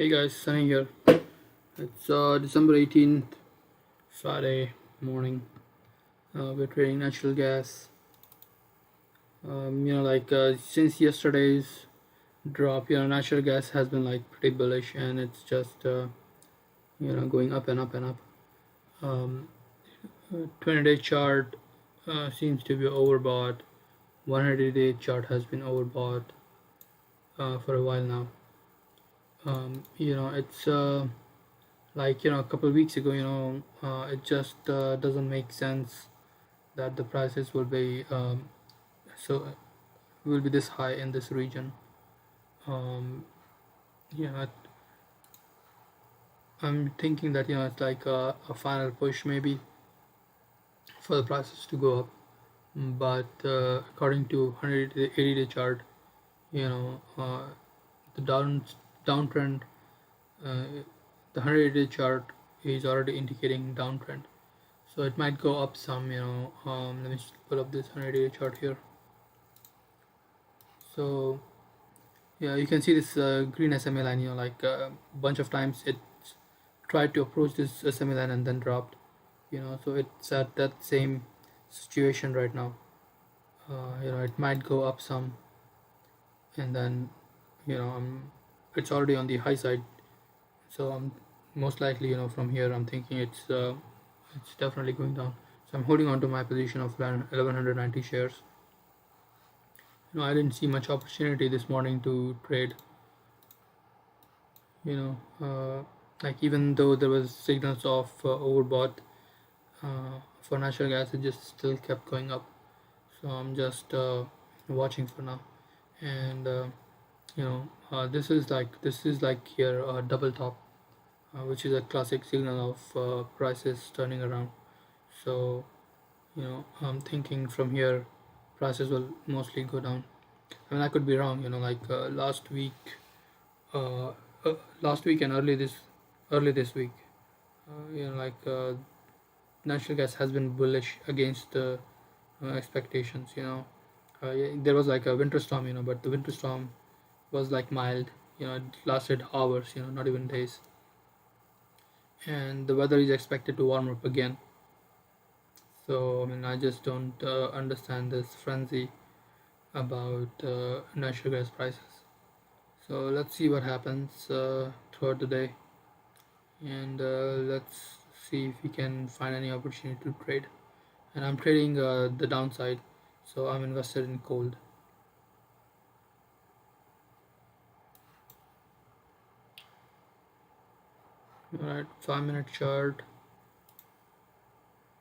Hey guys, Sunny here. It's December 18th, Friday morning. We're trading natural gas. Since yesterday's drop, natural gas has been like pretty bullish and it's just, going up and up and up. 20-day chart seems to be overbought. 100-day chart has been overbought for a while now. It's a couple of weeks ago, it just doesn't make sense that the prices so will be this high in this region. um, yeah I'm thinking that it's like a final push maybe for the prices to go up, but according to 180-day chart, you know uh, the downtrend, uh, the 180-day chart is already indicating downtrend, so it might go up some. Let me just pull up this 180-day chart here. So yeah, you can see this green SMA line. Like a bunch of times it tried to approach this SMA line and then dropped. So it's at that same situation right now. It might go up some, and then it's already on the high side. So I'm most likely, from here I'm thinking it's definitely going down. So I'm holding on to my position of 1190 shares. I didn't see much opportunity this morning to trade. you know like, even though there was signals of overbought for natural gas, it just still kept going up. So I'm just watching for now. And this is like here a double top, which is a classic signal of prices turning around. So I'm thinking from here prices will mostly go down. I mean, I could be wrong. Like uh, last week and early this week, natural gas has been bullish against the expectations. Yeah, there was like a winter storm, but the winter storm was like mild. It lasted hours, not even days. And the weather is expected to warm up again. So I mean, I just don't understand this frenzy about natural gas prices. So let's see what happens throughout the day, and let's see if we can find any opportunity to trade. And I'm trading the downside, so I'm invested in KOLD. All right, 5-minute chart.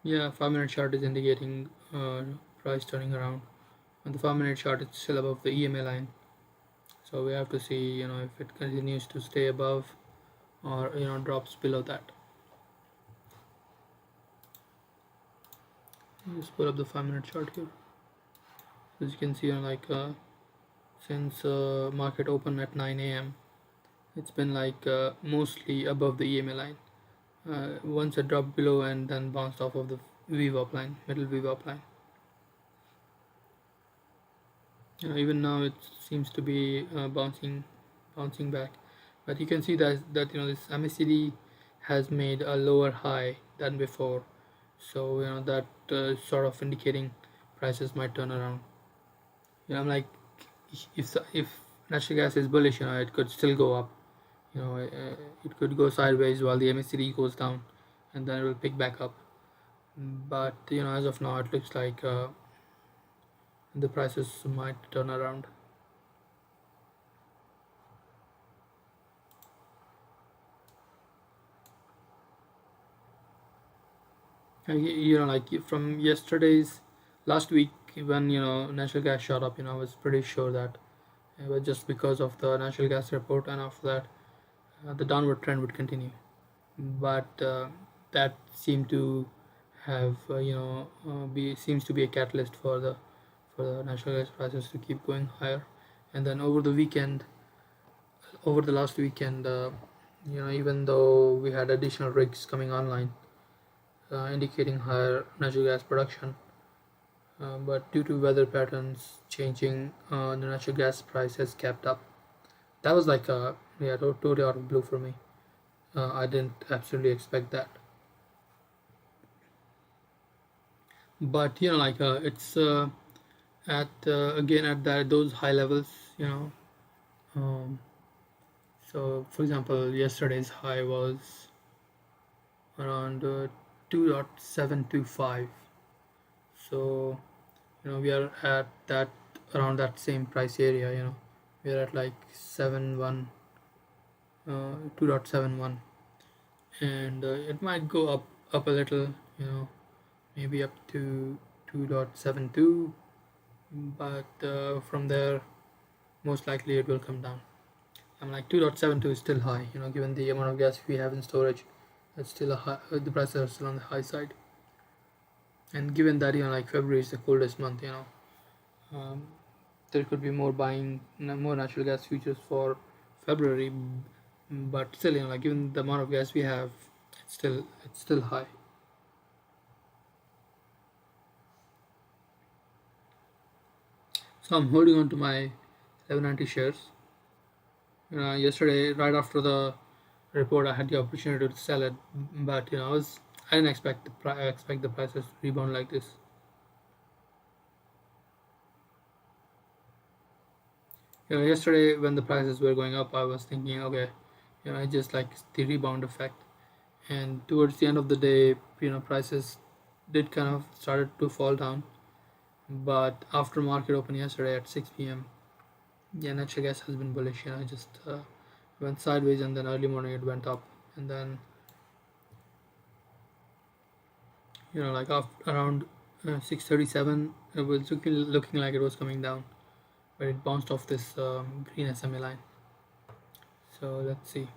Yeah, 5-minute chart is indicating price turning around. On the 5-minute chart, it's still above the EMA line, so we have to see if it continues to stay above or drops below that. Just pull up the 5-minute chart here. As you can see, since market opened at 9 a.m., it's been like mostly above the EMA line. Once it dropped below and then bounced off of the VWAP line, middle VWAP line. Even now it seems to be bouncing back, but you can see that this MACD has made a lower high than before. So that sort of indicating prices might turn around. I'm like, if natural gas is bullish, it could still go up. It could go sideways while the MACD goes down, and then it will pick back up. But as of now, it looks like the prices might turn around. Like from yesterday's last week, when natural gas shot up, I was pretty sure that it was just because of the natural gas report, and after that the downward trend would continue. But that seemed to have be seems to be a catalyst for the natural gas prices to keep going higher. And then over the last weekend, even though we had additional rigs coming online, indicating higher natural gas production, but due to weather patterns changing, the natural gas price has kept up. That was like yeah, totally out of blue for me. I didn't absolutely expect that. But like it's at again at that those high levels, you know. Um, so for example, yesterday's high was around 2.725. So we are at that around that same price area. We are at like 2.71, and it might go up a little. Maybe up to 2.72, but from there most likely it will come down. I'm like 2.72 is still high, given the amount of gas we have in storage. It's still a high, the prices are still on the high side, and given that like February is the coldest month, um, there could be more buying more natural gas futures for February, but still, like given the amount of gas we have, it's still high. So I'm holding on to my 790 shares. Yesterday, right after the report, I had the opportunity to sell it, but I didn't expect expect the prices to rebound like this. Yesterday when the prices were going up, I was thinking, okay, it's just like the rebound effect. And towards the end of the day, prices did kind of started to fall down. But after market open yesterday at 6 p.m., yeah, natural gas has been bullish. It just went sideways, and then early morning it went up, and then like after around 6:37, it was looking like it was coming down, but it bounced off this green SMA line. So let's see.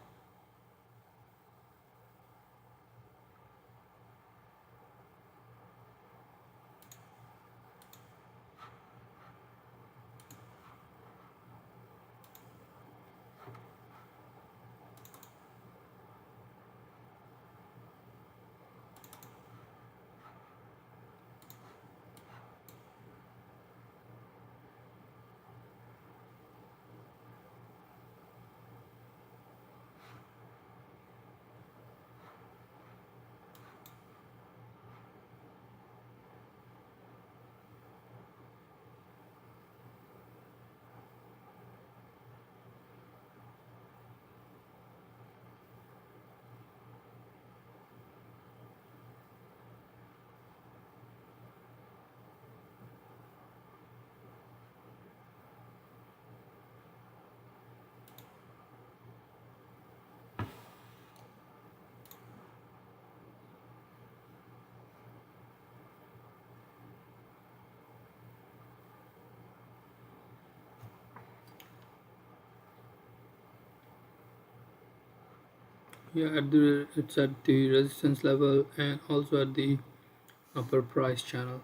Yeah, it's at the resistance level and also at the upper price channel.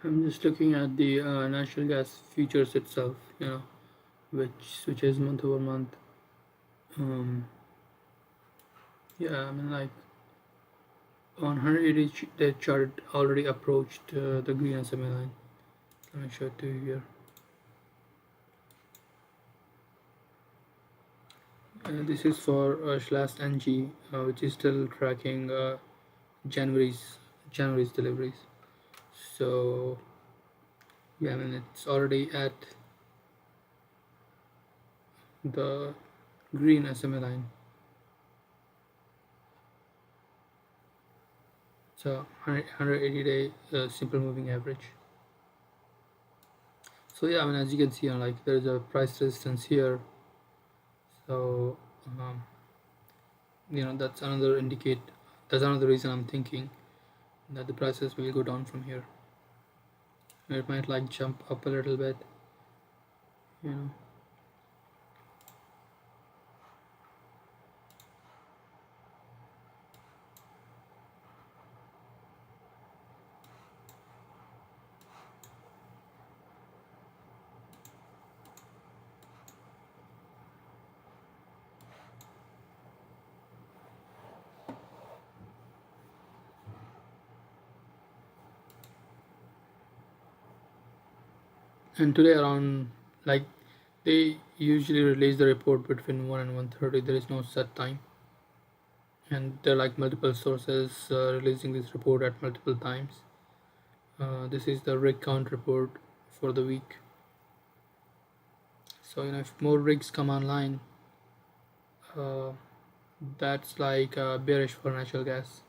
I'm just looking at the natural gas futures itself, which switches month over month. Um, yeah, I mean, like on 180 day chart already approached the green SMA line. Let me show it to you here. This is for slash NG, which is still tracking January's January's deliveries. So yeah, I mean it's already at the green SMA line. So 180-day simple moving average. So yeah, I mean, as you can see, like there is a price resistance here. So um, that's another indicate. That's another reason I'm thinking that the prices will go down from here. It might like jump up a little bit, you know. And today around, like, they usually release the report between 1 and 1:30. There is no set time, and there are like multiple sources releasing this report at multiple times. This is the rig count report for the week. So if more rigs come online, uh, that's like bearish for natural gas.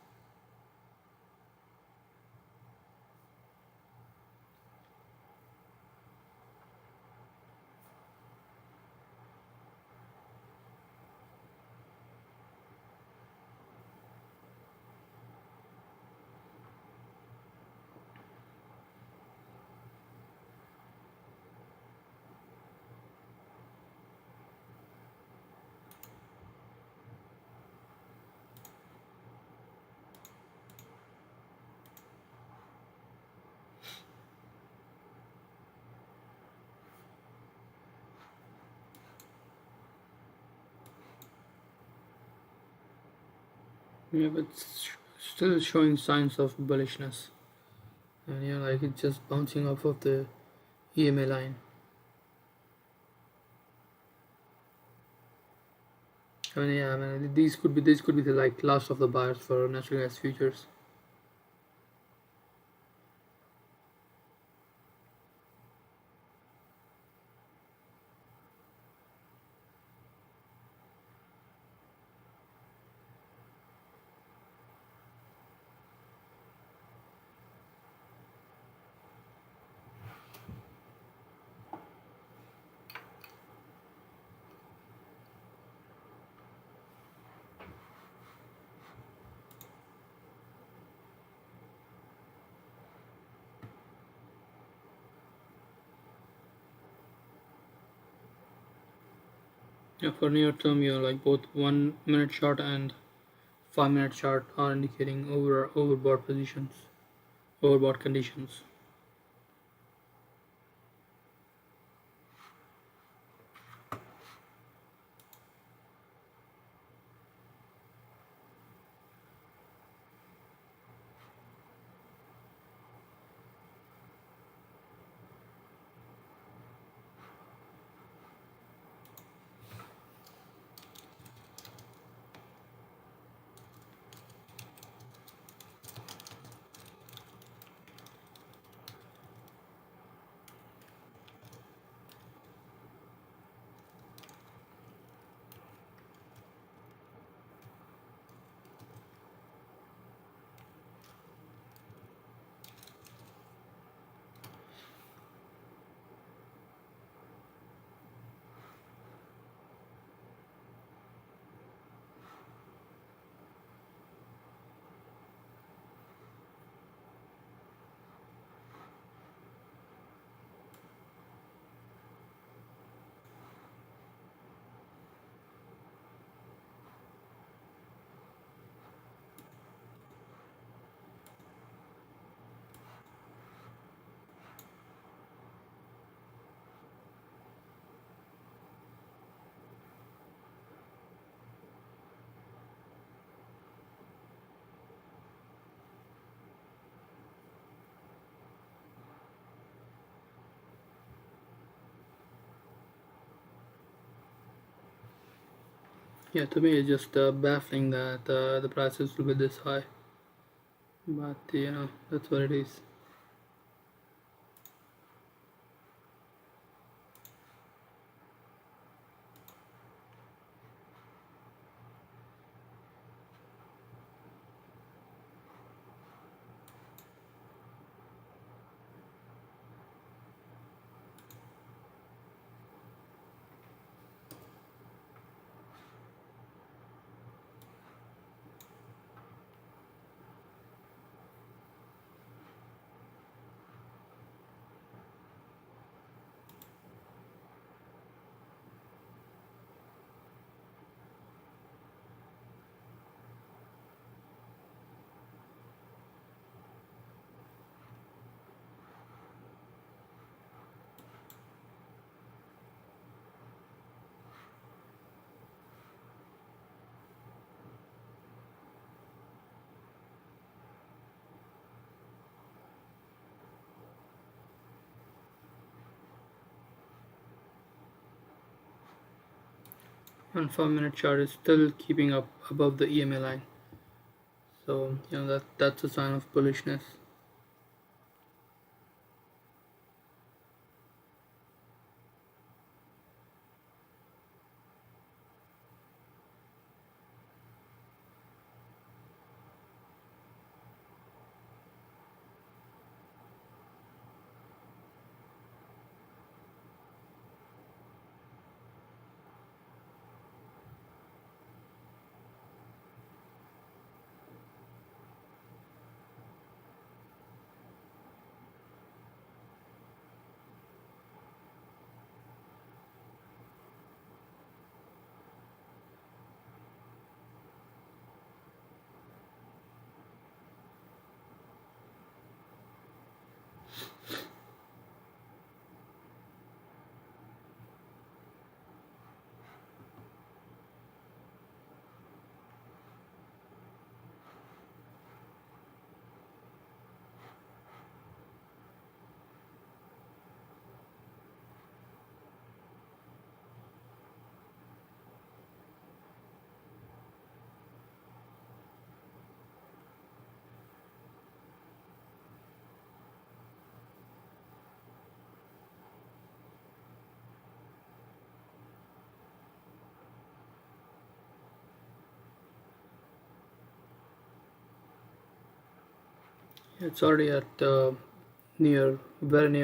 Yeah, but still showing signs of bullishness, and like it's just bouncing off of the EMA line. I mean, these could be the like last of the buyers for natural gas futures. Yeah, for near term, like both 1 minute chart and 5 minute chart are indicating overbought positions, overbought conditions. Yeah, to me it's just baffling that the prices will be this high, but that's what it is. and 5 minute chart is still keeping up above the EMA line. So that's a sign of bullishness. It's already at very near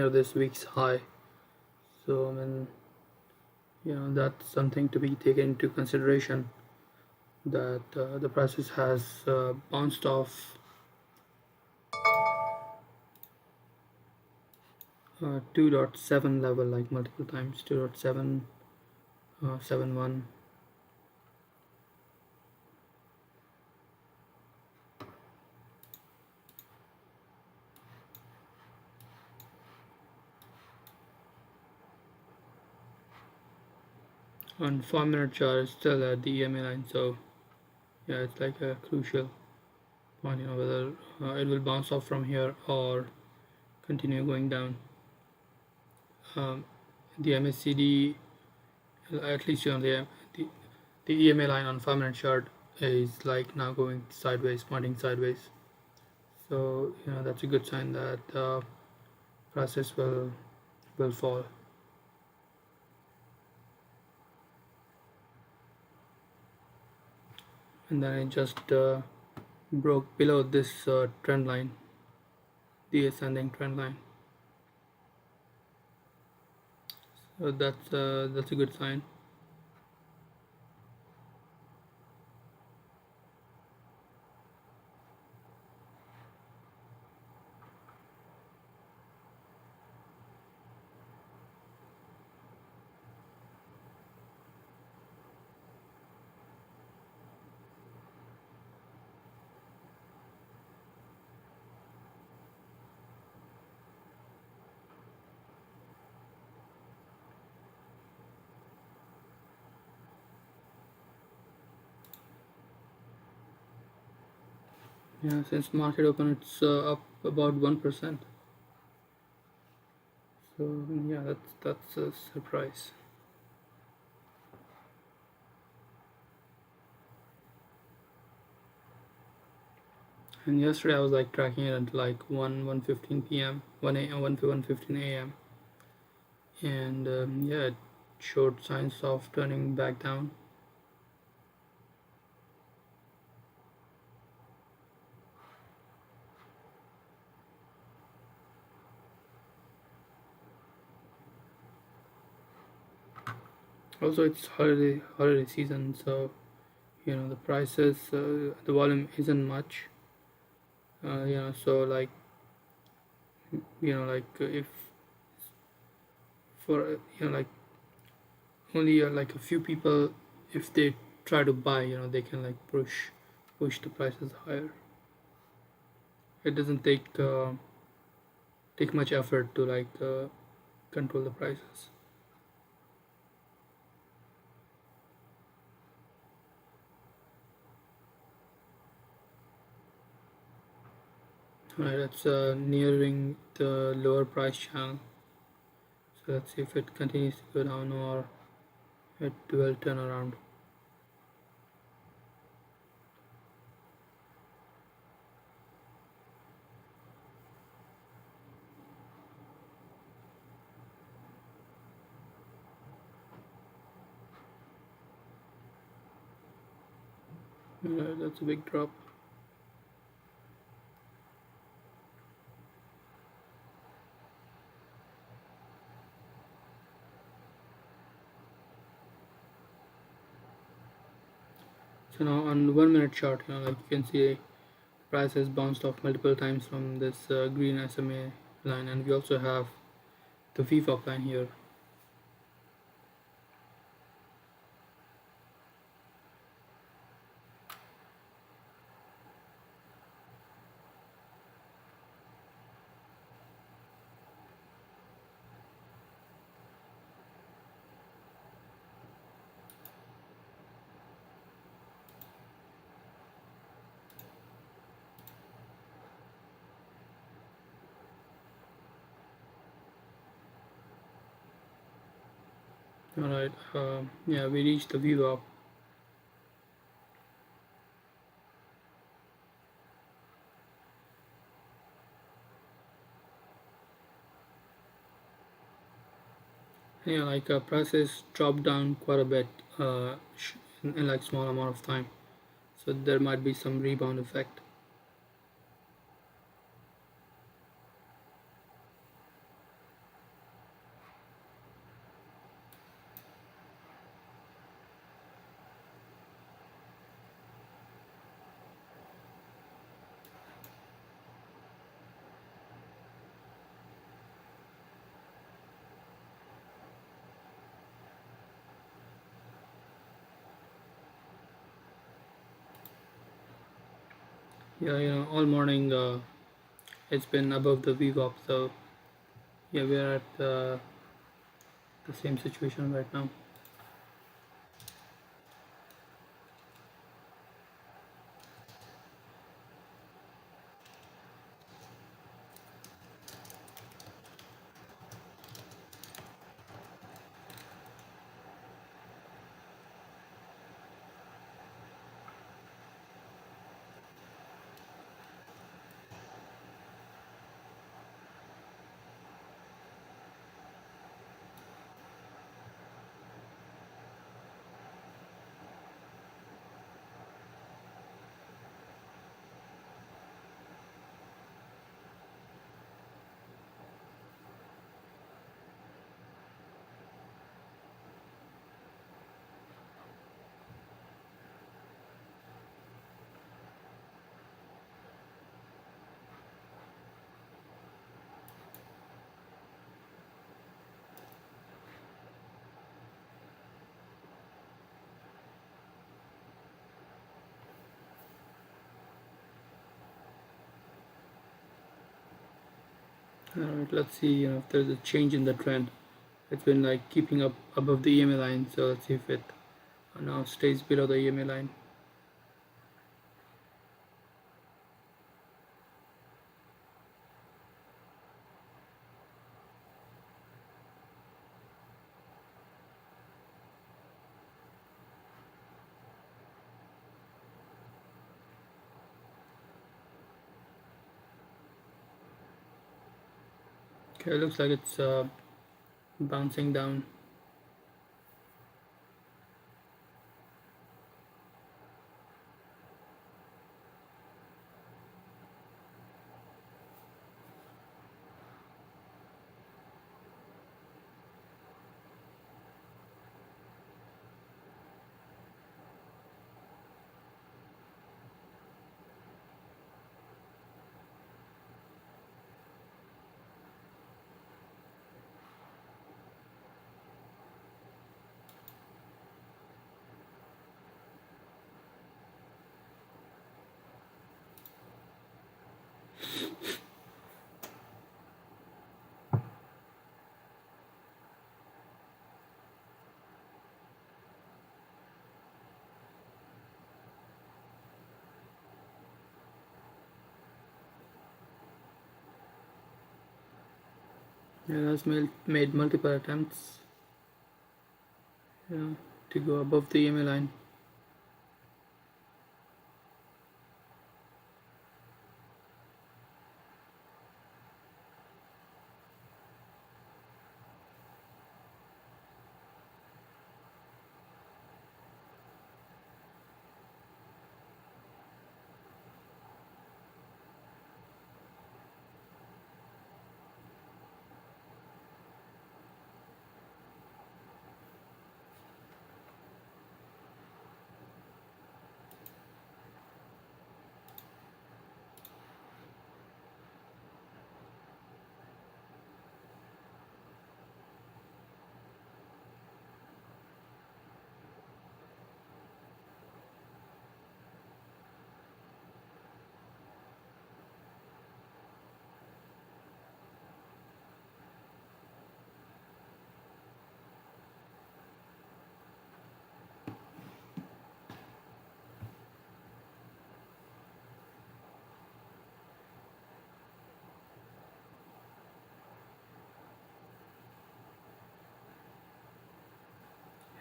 this week's high. So that's something to be taken into consideration, that the prices has bounced off 2.7 level like multiple times, 2.771. On 5 minute chart is still at the EMA line. So yeah, it's like a crucial point, whether it will bounce off from here or continue going down. um, the MACD, at least the, the EMA line on 5 minute chart is like now going sideways, pointing sideways. So that's a good sign that prices will fall. And then it just broke below this trend line, the ascending trend line. So that's a good sign. Yeah, since market open, it's up about 1%. So yeah, that's a surprise. And yesterday I was like tracking it at like 1:15 p.m., 1 a.m., 1:15 a.m. And yeah, it showed signs of turning back down. Also, it's holiday season, so the prices, the volume isn't much. So like if for like only like a few people, if they try to buy, they can like push the prices higher. It doesn't take much effort to like control the prices. Right, it's nearing the lower price channel. So let's see if it continues to go down or it will turn around. That's a big drop. So now on 1 minute chart, like you can see, price has bounced off multiple times from this green SMA line, and we also have the VWAP line here. All right, yeah, we reached the VWAP. Yeah, like prices dropped down quite a bit in like small amount of time, so there might be some rebound effect. Yeah, all morning it's been above the VWAP, so yeah, we are at the same situation right now. All right, let's see, if there's a change in the trend. It's been like keeping up above the EMA line, so let's see if it now stays below the EMA line. Okay, it looks like it's bouncing down. Yeah, that's made multiple attempts, yeah, to go above the EMA line.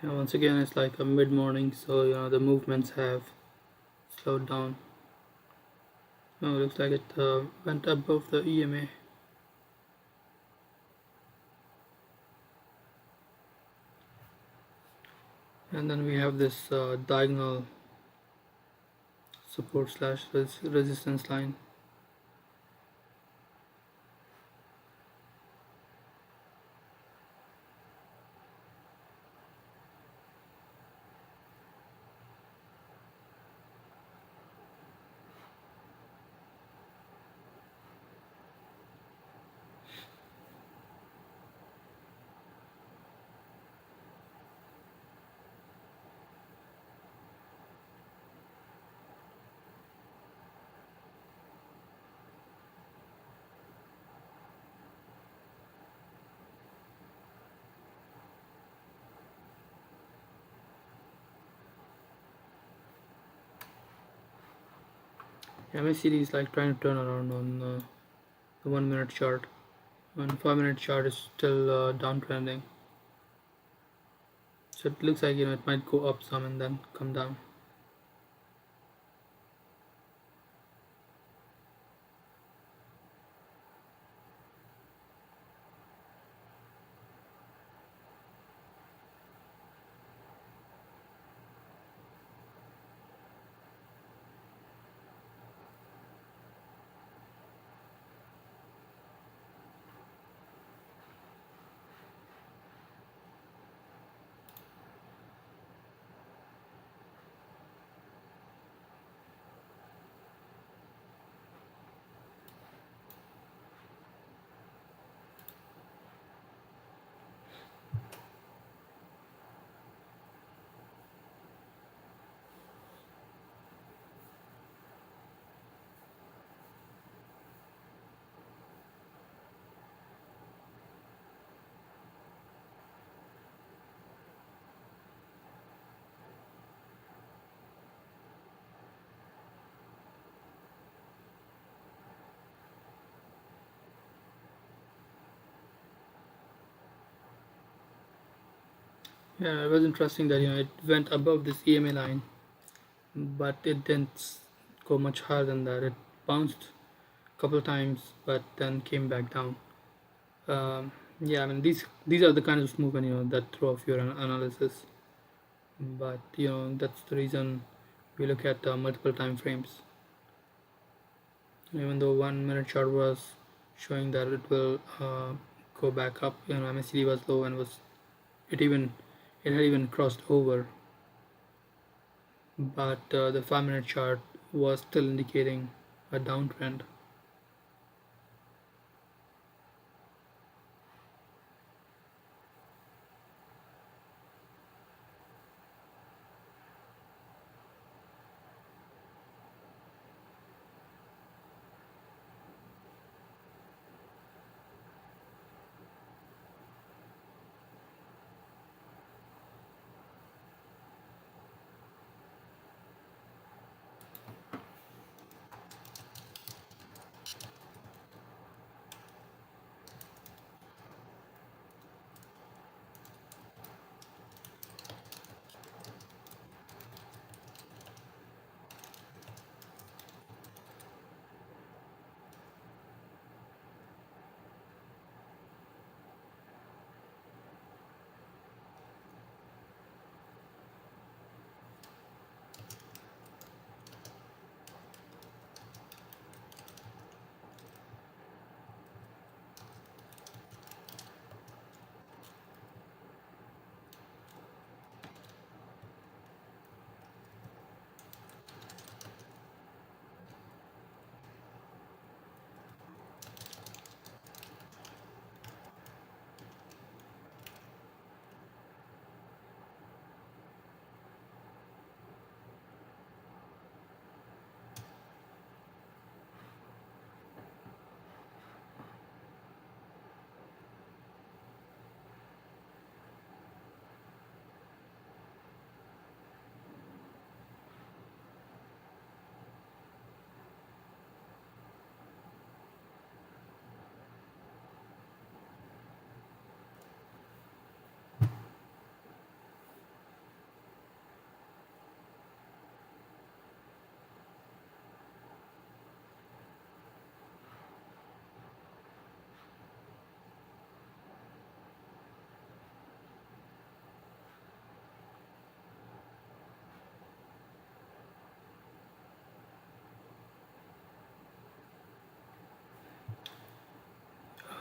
Yeah, once again, it's like a mid-morning, so the movements have slowed down. Oh, looks like it went above the EMA. And then we have this diagonal support slash resistance line. MACD is like trying to turn around on the 1 minute chart. On 5 minute chart is still downtrending. So it looks like it might go up some and then come down. Yeah, it was interesting that it went above this EMA line, but it didn't go much higher than that. It bounced a couple of times, but then came back down. Yeah, I mean these are the kinds of movement that throw off your analysis. But that's the reason we look at multiple time frames. Even though 1 minute chart was showing that it will go back up, MACD was low and it even it had even crossed over, but the 5 minute chart was still indicating a downtrend.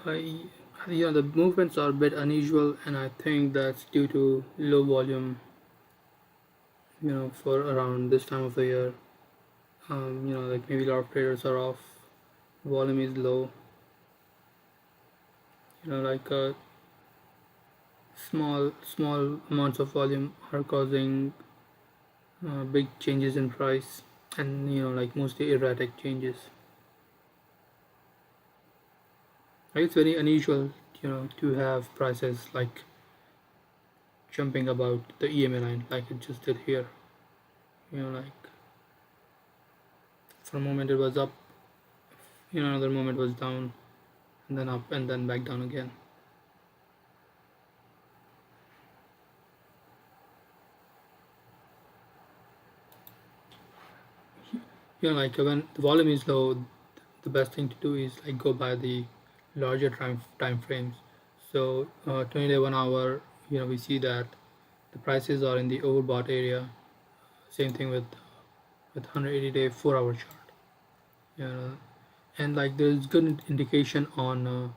I, the movements are a bit unusual, and I think that's due to low volume. For around this time of the year, like maybe a lot of traders are off, volume is low. Like small amounts of volume are causing big changes in price, and like mostly erratic changes. Like it's very unusual, to have prices like jumping about the EMA line like it just did here. Like for a moment it was up, another moment was down, and then up, and then back down again. Like when the volume is low, the best thing to do is like go by the larger time frames. So 20-day 1 hour, we see that the prices are in the overbought area. Same thing with 180-day 4 hour chart. And like there's good indication on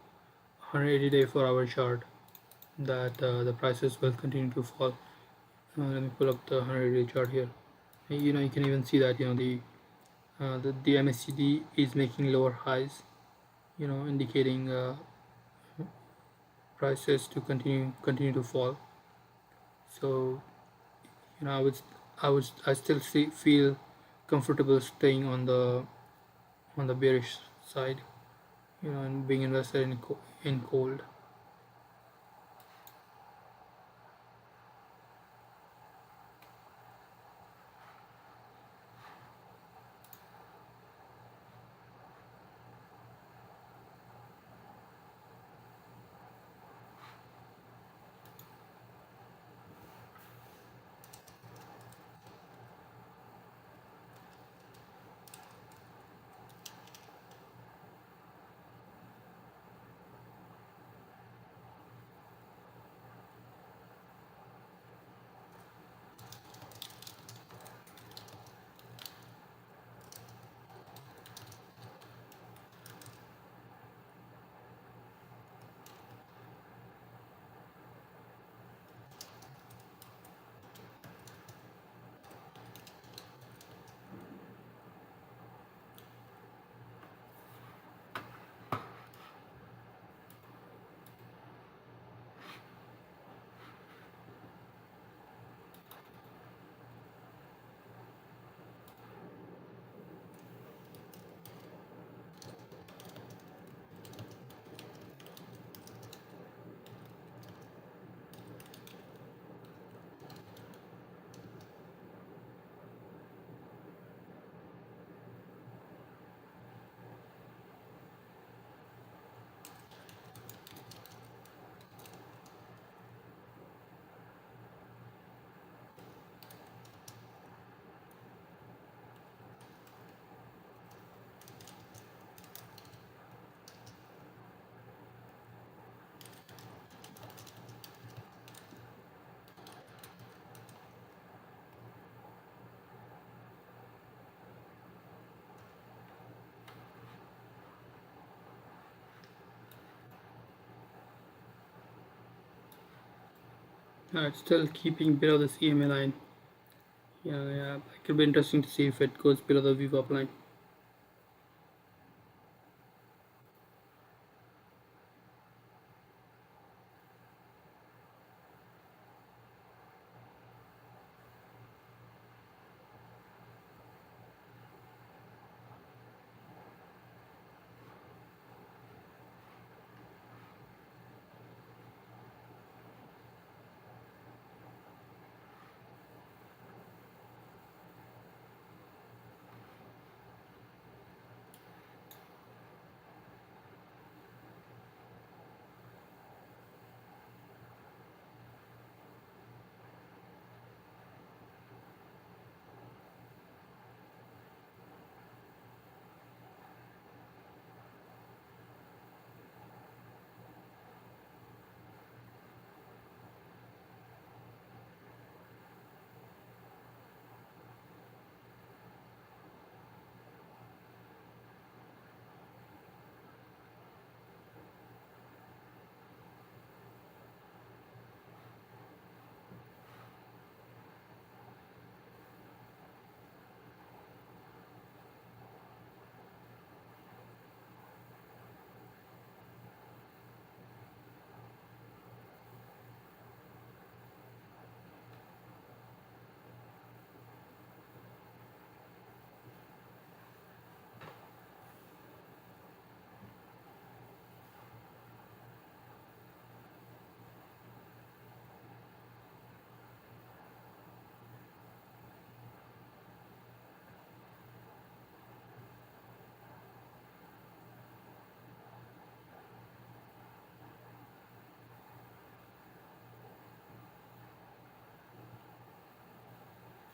180-day 4 hour chart that the prices will continue to fall. Let me pull up the 180-day chart here. You can even see that the MACD is making lower highs, indicating prices to continue to fall. So I still feel comfortable staying on the bearish side, and being invested in gold. It's still keeping below the CMA line. Yeah, it could be interesting to see if it goes below the VWAP line.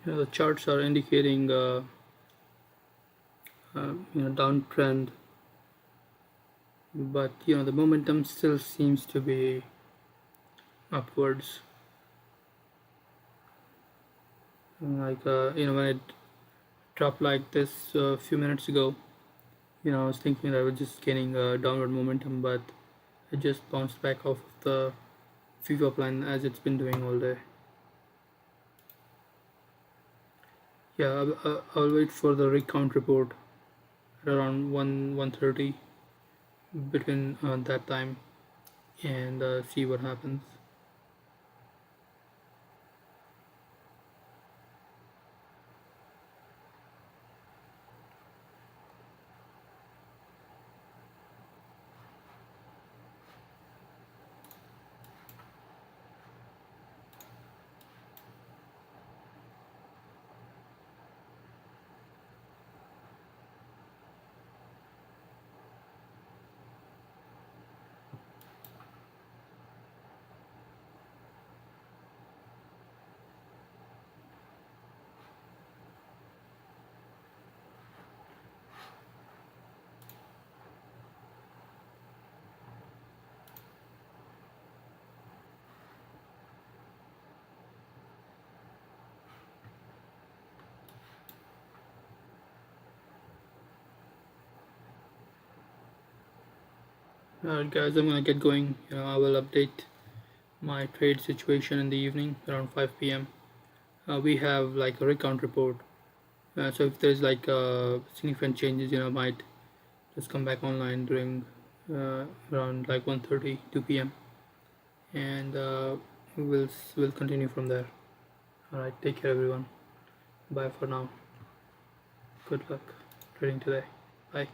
The charts are indicating downtrend, but the momentum still seems to be upwards. Like when it dropped like this a few minutes ago, I was thinking that I was just gaining downward momentum, but it just bounced back off of the VWAP line as it's been doing all day. Yeah, I'll wait for the rig count report at around 1:30 between that time, and see what happens. Alright, guys, I'm gonna get going. I will update my trade situation in the evening around 5 p.m. We have like a rig count report. So if there's like significant changes, might just come back online during around like 1:30, 2 p.m. and we'll continue from there. All right, take care, everyone. Bye for now. Good luck trading today. Bye.